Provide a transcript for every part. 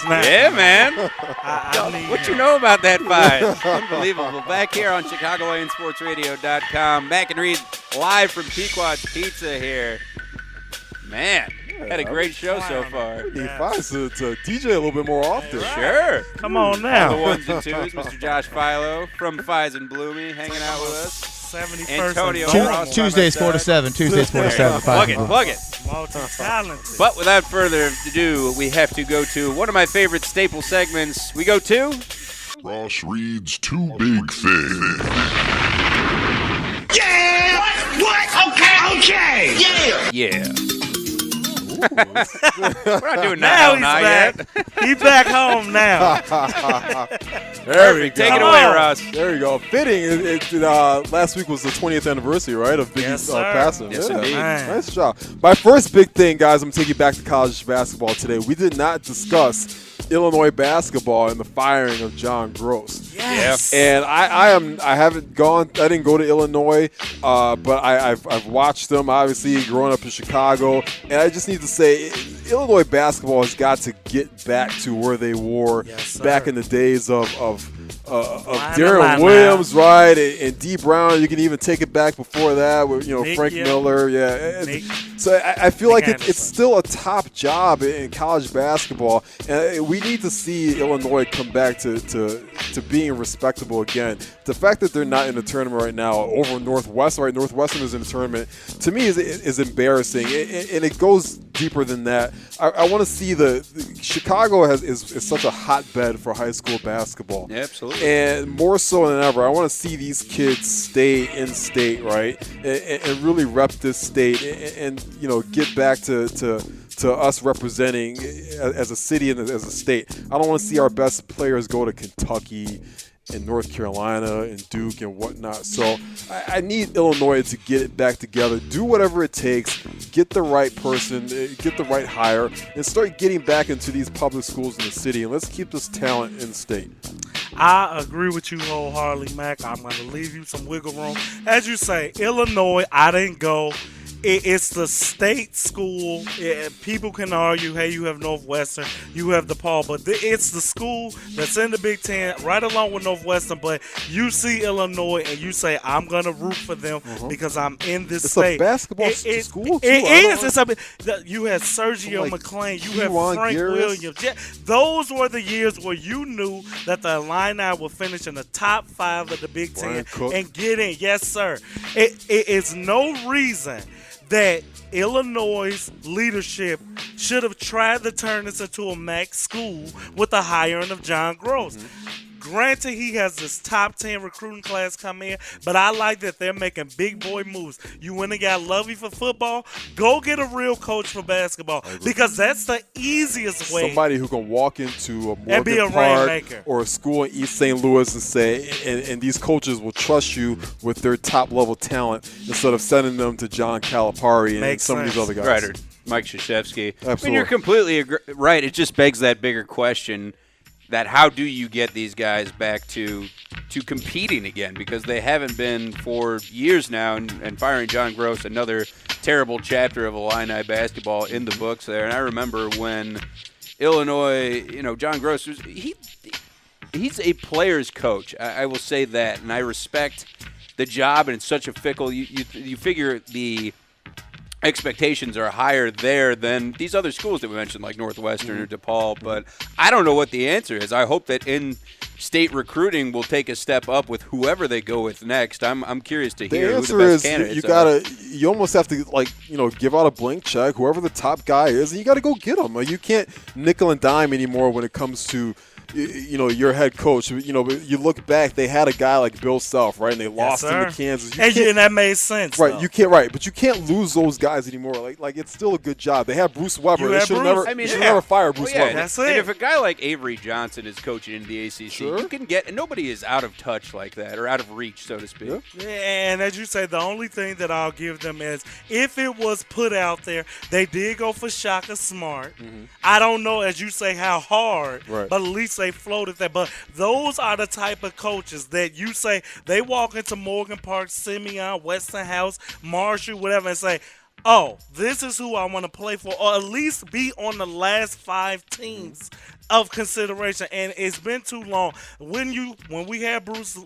Yeah, man. What him. you know about that fight? Unbelievable. Back here on ChicagoLandSportsRadio.com. Mac and Reed live from Pequod Pizza here. Man, had a great show so far. We need Fies to DJ a little bit more often. Right. Sure. Come on now. On the ones and twos, Mr. Josh Philo from Fies and Bloomy hanging out with us. 71st Antonio Ross Tuesdays 4 to 7. Tuesdays 4 to 7. Plug it. Multi-talented. But without further ado, we have to go to one of my favorite staple segments. We go to Ross Reed's Two Big Things. Yeah! What? Okay! Yeah. We're not doing Now that he's yet. back. He's back home now. Perfect. Take it away, Ross. There you go. Fitting. Last week was the 20th anniversary, right, of Biggie's passing. Yes, indeed. Nice job. My first big thing, guys, I'm taking back to college basketball today. We did not discuss Illinois basketball and the firing of John Gross. Yes. And I didn't go to Illinois, but I've watched them, obviously, growing up in Chicago. And I just need to say, Illinois basketball has got to get back to where they were back in the days of Darren Williams, right, and D. Brown. You can even take it back before that with Frank Miller. Yeah. So I feel like it's still a top job in college basketball, and we need to see Illinois come back to being respectable again. The fact that they're not in the tournament right now over Northwestern, right? Northwestern is in the tournament. To me, is embarrassing, and it goes deeper than that. I want to see the Chicago is such a hotbed for high school basketball. Yeah, absolutely. And more so than ever, I want to see these kids stay in state, right, and really rep this state, and get back to us representing as a city and as a state. I don't want to see our best players go to Kentucky and North Carolina and Duke and whatnot. So I need Illinois to get it back together, do whatever it takes, get the right person, get the right hire, and start getting back into these public schools in the city. And let's keep this talent in state. I agree with you wholeheartedly, Mac. I'm going to leave you some wiggle room. As you say, Illinois, I didn't go. It's the state school. People can argue, hey, you have Northwestern, you have DePaul, but it's the school that's in the Big Ten, right along with Northwestern. But you see Illinois, and you say, I'm going to root for them because I'm in this state. It's a basketball school, too. It is. You had Sergio McClain. You had Frank Williams. Yeah, those were the years where you knew that the Illini would finish in the top 5 of the Big Ten and get in. Yes, sir. It is no reason that Illinois' leadership should have tried to turn this into a MAC school with the hiring of John Gross. Granted, he has this top 10 recruiting class come in, but I like that they're making big boy moves. You went and got Lovey for football, go get a real coach for basketball, because that's the easiest way. Somebody who can walk into a and be a Morgan Park rainmaker or a school in East St. Louis and say, and these coaches will trust you with their top level talent instead of sending them to John Calipari and some of these other guys. Right, or Mike Krzyzewski. Absolutely. I mean, you're completely right. It just begs that bigger question, that how do you get these guys back to competing again, because they haven't been for years now, and firing John Gross, another terrible chapter of Illini basketball in the books there. And I remember when Illinois, John Gross he's a player's coach. I will say that, and I respect the job, and it's such a fickle. You figure the expectations are higher there than these other schools that we mentioned, like Northwestern or DePaul, but I don't know what the answer is. I hope that in-state recruiting will take a step up with whoever they go with next. I'm curious to hear who the best candidates are. You almost have to give out a blank check, whoever the top guy is, and you got to go get them. You can't nickel and dime anymore when it comes to your head coach. You look back, they had a guy like Bill Self, right, and they lost him to Kansas. And that made sense, right? Though. You can't, but you can't lose those guys anymore. Like it's still a good job. They had Bruce Weber. They should never fire Bruce Weber. That's it. And if a guy like Avery Johnson is coaching in the ACC, you can get, and nobody is out of touch like that or out of reach, so to speak. Yeah, and as you say, the only thing that I'll give them is, if it was put out there, they did go for Shaka Smart. I don't know, as you say, how hard, but at least they floated that. But those are the type of coaches that you say, they walk into Morgan Park, Simeon, Westinghouse, Marshall, whatever, and say, oh, this is who I want to play for, or at least be on the last 5 teams of consideration. And it's been too long. When we had Bruce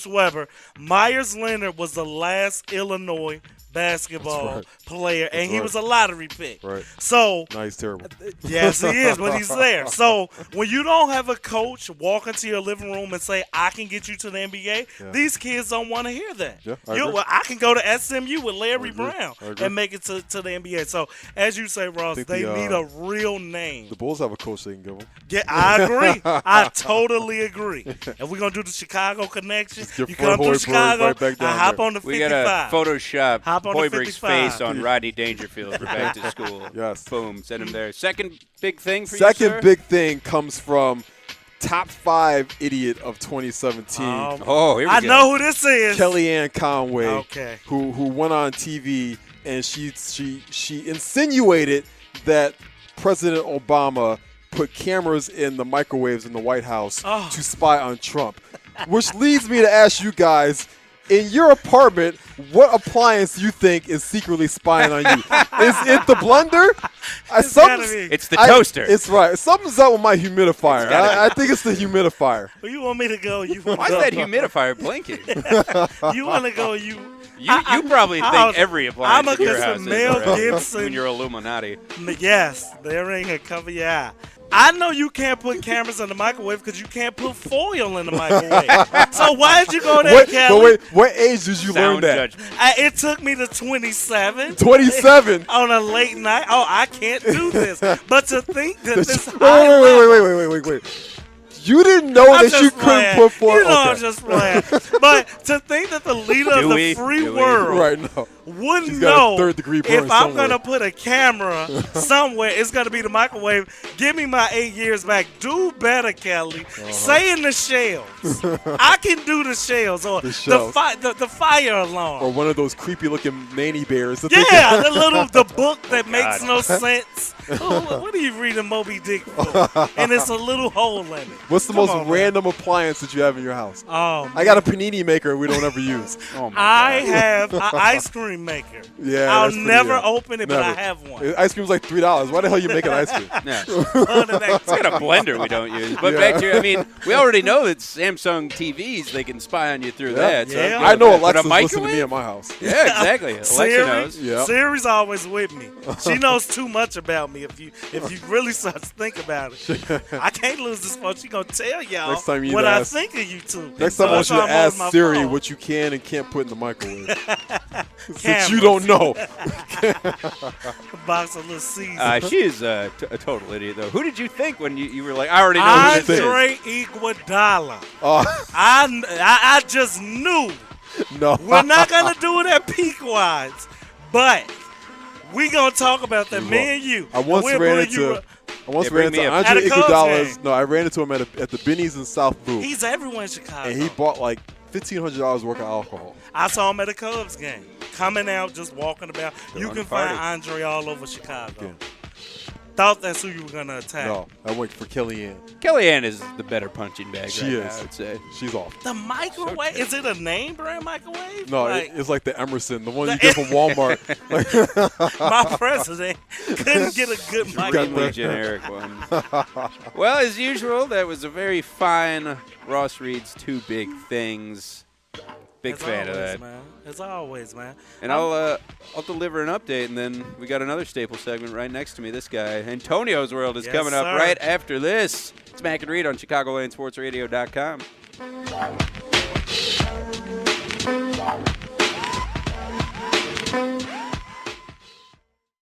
Weber, Myers Leonard was the last Illinois basketball player, and he was a lottery pick. Right. So no, he's terrible. Yes, he is, but he's there. So when you don't have a coach walk into your living room and say, I can get you to the NBA, these kids don't want to hear that. Yeah, I can go to SMU with Larry Brown and make it to the NBA. So as you say, Ross, they need a real name. The Bulls have a coach they can give them. Yeah, I agree. I totally agree. If we're going to do the Chicago connection, you come to Chicago, right back down hop there. on the 55. We got to Photoshop Hop on the Hoiberg's 55. face on Rodney Dangerfield for back to school. Yes. Boom, send him there. Second big thing for you, Second sir? big thing comes from top 5 idiot of 2017. Oh, here we go. I know who this is. Kellyanne Conway, Okay. who went on TV and she insinuated that President Obama put cameras in the microwaves in the White House to spy on Trump, which leads me to ask you guys, in your apartment, what appliance do you think is secretly spying on you? Is it the blender? It's the toaster. It's right. Something's up with my humidifier. I think it's the humidifier. Well, you want me to go? Why is that humidifier blinking? You want to go? You probably think every appliance I'm in your against house Mel is right Gibson. when you're Illuminati. Yes, there ain't a cover your eye. I know you can't put cameras in the microwave because you can't put foil in the microwave. So why did you go there, Kelly? But wait, what age did you learn that? It took me to 27. 27? On a late night. Oh, I can't do this. But to think that this Wait. You didn't know that you couldn't put foil. You know I'm just playing. But to think that the leader of the free world wouldn't know if I'm going to put a camera somewhere, it's going to be the microwave. Give me my 8 years back. Do better, Kelly. Say in the shells. I can do the shells or the fire alarm. Or one of those creepy-looking nanny bears. The book that makes no sense. What are you reading Moby Dick for? And it's a little hole in it. What's the most random appliance that you have in your house? Oh, I got a panini maker we don't ever use. Oh my I have an ice cream maker. Yeah, I'll never open it, but I have one. Ice cream's like $3. Why the hell you making ice cream? Yeah. It's got a blender we don't use. But back to we already know that Samsung TVs, they can spy on you through that. So I know Alexa's listening to me at my house. Yeah, exactly. Alexa knows. Yeah. Siri's always with me. She knows too much about me. If you really start to think about it, I can't lose this phone. She gonna tell y'all what I think of you two. Next time I want you to ask Siri what you can and can't put in the microwave. Since you don't know. A box of little Caesar. She is a total idiot, though. Who did you think when you were like, I already know who this is? Andre Iguodala. I just knew. No. We're not going to do it at Pequod, but we going to talk about that, me and you. I once ran into Andre Iguodala. No, I ran into him at the Benny's in South Loop. He's everywhere in Chicago. And he bought like $1,500 worth of alcohol. I saw him at a Cubs game. Coming out, just walking about. You can find Andre all over Chicago. Yeah. Thought that's who you were going to attack. No, I went for Kellyanne. Kellyanne is the better punching bag she is. now, I would say. She's off. The microwave? Is it a name brand microwave? No, it's like the Emerson, the one you get from Walmart. My president couldn't get a good microwave. Generic one. Well, as usual, that was a very fine Ross Reed's Two Big Things. Big fan of that. Man. As always, man. And I'll deliver an update, and then we got another staple segment right next to me. This guy, Antonio's World, is coming up right after this. It's Mac and Reed on ChicagoLandSportsRadio.com.